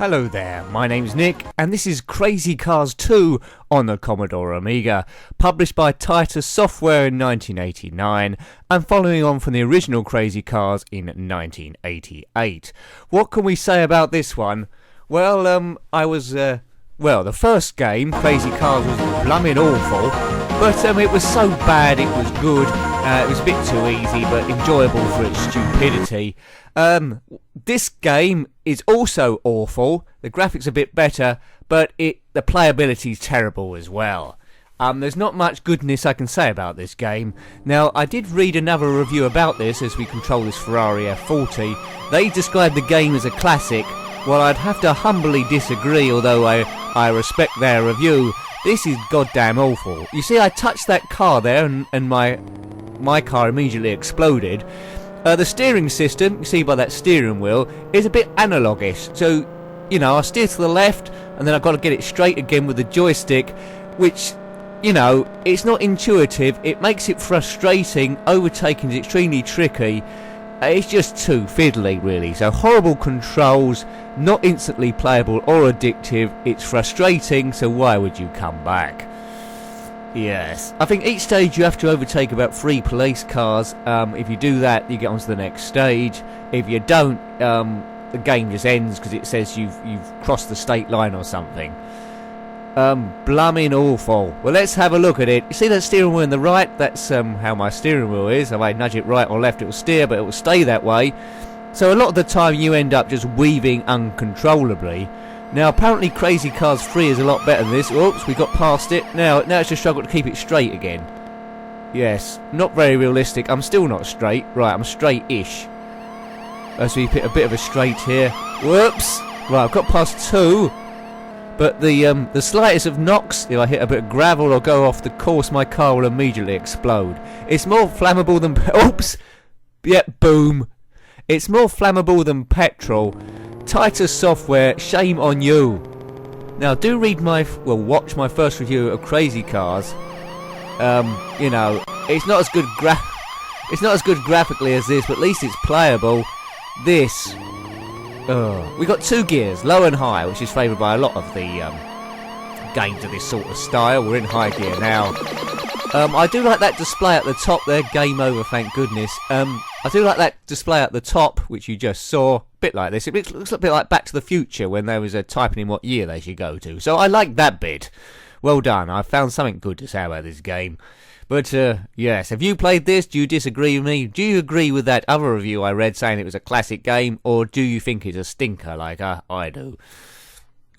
Hello there, my name's Nick, and this is Crazy Cars 2 on the Commodore Amiga, published by Titus Software in 1989, and following on from the original Crazy Cars in 1988. What can we say about this one? Well, the first game, Crazy Cars, was blooming awful, but it was so bad it was good. It was a bit too easy, but enjoyable for its stupidity. This game is also awful. The graphics are a bit better, but the playability is terrible as well. There's not much goodness I can say about this game. Now, I did read another review about this as we control this Ferrari F40. They described the game as a classic. Well, I'd have to humbly disagree, although I respect their review. This is goddamn awful. You see, I touched that car there and my car immediately exploded. The steering system, you see by that steering wheel, is a bit analogish. So, you know, I steer to the left and then I've got to get it straight again with the joystick, which, you know, it's not intuitive. It makes it frustrating. Overtaking is extremely tricky. It's just too fiddly, really. So horrible controls, not instantly playable or addictive. It's frustrating, so why would you come back? Yes. I think each stage you have to overtake about 3 police cars. If you do that, you get onto the next stage. If you don't, the game just ends because it says you've crossed the state line or something. Blooming awful. Well, let's have a look at it. You see that steering wheel on the right? That's how my steering wheel is. If I nudge it right or left, it will steer, but it will stay that way. So a lot of the time you end up just weaving uncontrollably. Now, apparently Crazy Cars 3 is a lot better than this. Oops, we got past it. Now it's a struggle to keep it straight again. Yes, not very realistic. I'm still not straight. Right, I'm straight-ish. So we hit a bit of a straight here. Whoops. Right, I've got past 2. But the slightest of knocks, if I hit a bit of gravel or go off the course, my car will immediately explode. It's more flammable than... Oops! Yep, boom. It's more flammable than petrol. Titus Software, shame on you. Now, do read watch my first review of Crazy Cars. You know, it's not as good graphically as this, but at least it's playable. This... we got 2 gears, low and high, which is favoured by a lot of the games of this sort of style. We're in high gear now. I do like that display at the top there. Game over, thank goodness. I do like that display at the top, which you just saw. A bit like this. It looks a bit like Back to the Future when there was a typing in what year they should go to. So I like that bit. Well done. I found something good to say about this game. But, yes, have you played this? Do you disagree with me? Do you agree with that other review I read saying it was a classic game? Or do you think it's a stinker like I do?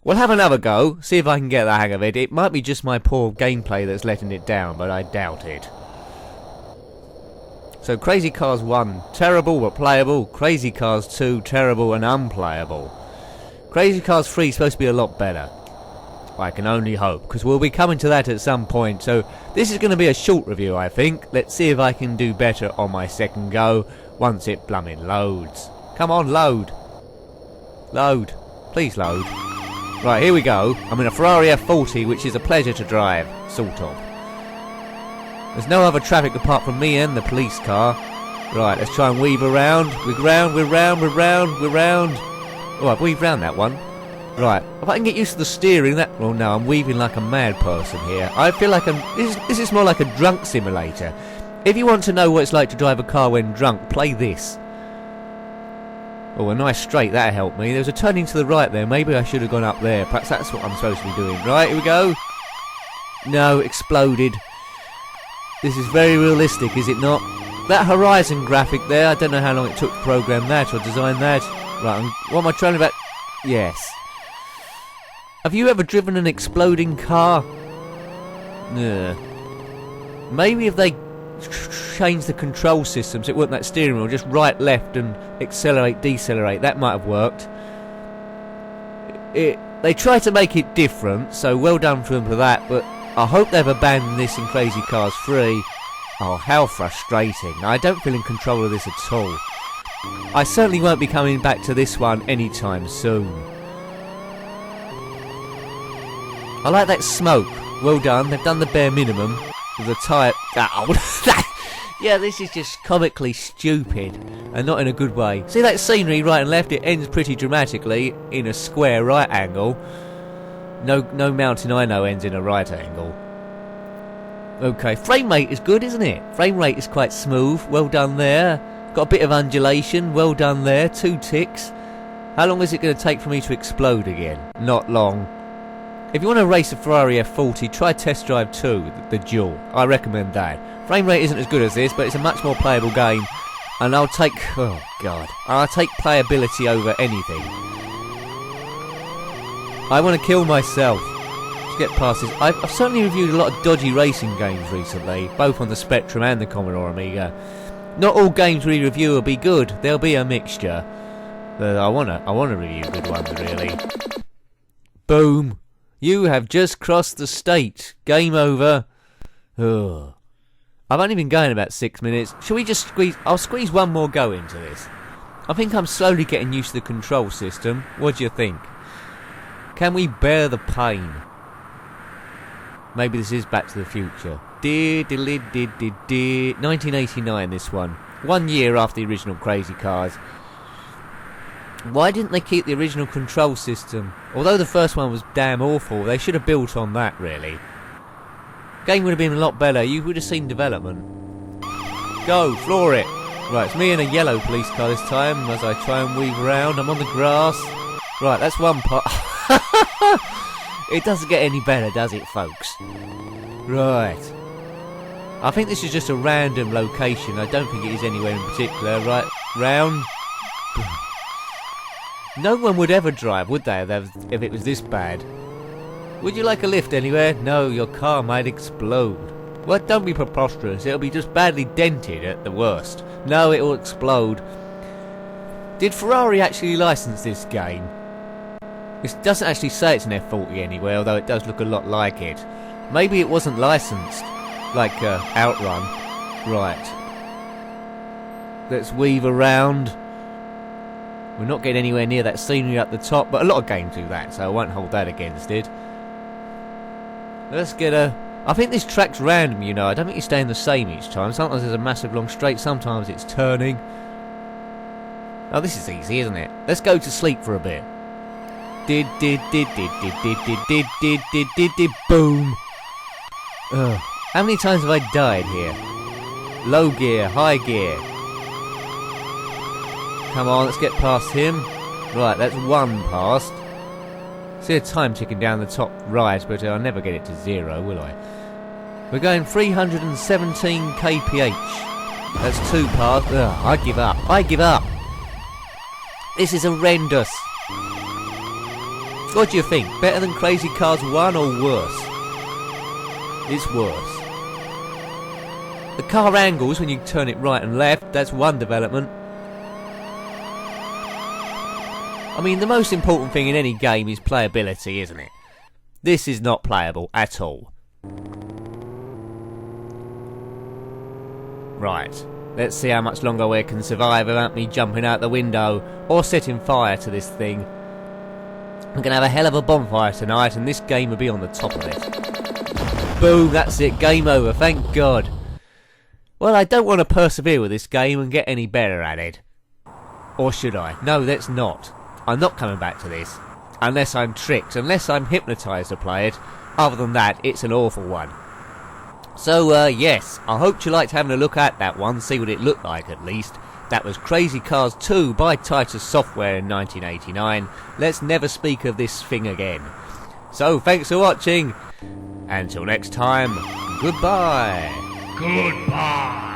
We'll have another go, see if I can get the hang of it. It might be just my poor gameplay that's letting it down, but I doubt it. So, Crazy Cars 1, terrible but playable. Crazy Cars 2, terrible and unplayable. Crazy Cars 3 is supposed to be a lot better. I can only hope, because we'll be coming to that at some point. So this is going to be a short review, I think. Let's see if I can do better on my second go once it blooming loads. Come on, load. Load. Please load. Right, here we go. I'm in a Ferrari F40, which is a pleasure to drive, sort of. There's no other traffic apart from me and the police car. Right, let's try and weave around. We're round. Oh, I've weaved round that one. Right, if I can get used to the steering, well, no, I'm weaving like a mad person here. I feel like this is more like a drunk simulator. If you want to know what it's like to drive a car when drunk, play this. Oh, a nice straight, that helped me. There was a turning to the right there. Maybe I should have gone up there. Perhaps that's what I'm supposed to be doing. Right, here we go. No, exploded. This is very realistic, is it not? That horizon graphic there, I don't know how long it took to program that or design that. Right, what am I trying about? Yes. Have you ever driven an exploding car? Nah. Maybe if they changed the control system so it wasn't that steering wheel, just right, left and accelerate, decelerate, that might have worked. They try to make it different, so well done for them for that, but I hope they've abandoned this in Crazy Cars 3. Oh, how frustrating. I don't feel in control of this at all. I certainly won't be coming back to this one anytime soon. I like that smoke. Well done. They've done the bare minimum with the tyre. Oh, Yeah, this is just comically stupid, and not in a good way. See that scenery right and left? It ends pretty dramatically in a square right angle. No mountain I know ends in a right angle. Okay, frame rate is good, isn't it? Frame rate is quite smooth. Well done there. Got a bit of undulation. Well done there. 2 ticks. How long is it going to take for me to explode again? Not long. If you want to race a Ferrari F40, try Test Drive 2, the dual. I recommend that. Frame rate isn't as good as this, but it's a much more playable game. And I'll take... oh, God. I'll take playability over anything. I want to kill myself. Let's get past this. I've certainly reviewed a lot of dodgy racing games recently, both on the Spectrum and the Commodore Amiga. Not all games we review will be good. There'll be a mixture. But I wanna review good ones, really. Boom. You have just crossed the state. Game over. Ugh. I've only been going about 6 minutes. Shall we just squeeze... I'll squeeze one more go into this. I think I'm slowly getting used to the control system. What do you think? Can we bear the pain? Maybe this is Back to the Future. 1989, this one. 1 year after the original Crazy Cars. Why didn't they keep the original control system? Although the first one was damn awful, they should have built on that, really. Game would have been a lot better. You would have seen development. Go, floor it. Right, it's me in a yellow police car this time as I try and weave around. I'm on the grass. Right, that's one part. It doesn't get any better, does it, folks? Right. I think this is just a random location. I don't think it is anywhere in particular. Right, round. No one would ever drive, would they, if it was this bad? Would you like a lift anywhere? No, your car might explode. What? Don't be preposterous. It'll be just badly dented at the worst. No, it'll explode. Did Ferrari actually license this game? It doesn't actually say it's an F40 anywhere, although it does look a lot like it. Maybe it wasn't licensed, like Outrun. Right. Let's weave around. We're not getting anywhere near that scenery up the top, but a lot of games do that, so I won't hold that against it. Let's get a... I think this track's random, you know. I don't think you're staying the same each time. Sometimes there's a massive long straight, sometimes it's turning. Oh, this is easy, isn't it? Let's go to sleep for a bit. Boom. Ugh. How many times have I died here? Low gear, high gear. Come on, let's get past him. Right, that's one past. See a time ticking down the top right, but I'll never get it to 0, will I? We're going 317 kph. That's 2 past. Ugh, I give up. I give up. This is horrendous. What do you think? Better than Crazy Cars 1 or worse? It's worse. The car angles when you turn it right and left, that's one development. I mean, the most important thing in any game is playability, isn't it? This is not playable at all. Right. Let's see how much longer we can survive without me jumping out the window or setting fire to this thing. I'm going to have a hell of a bonfire tonight, and this game will be on the top of it. Boom, that's it. Game over. Thank God. Well, I don't want to persevere with this game and get any better at it. Or should I? No, let's not. I'm not coming back to this. Unless I'm tricked. Unless I'm hypnotised to play it. Other than that, it's an awful one. So, yes. I hope you liked having a look at that one. See what it looked like, at least. That was Crazy Cars 2 by Titus Software in 1989. Let's never speak of this thing again. So, thanks for watching. Until next time, goodbye. Goodbye.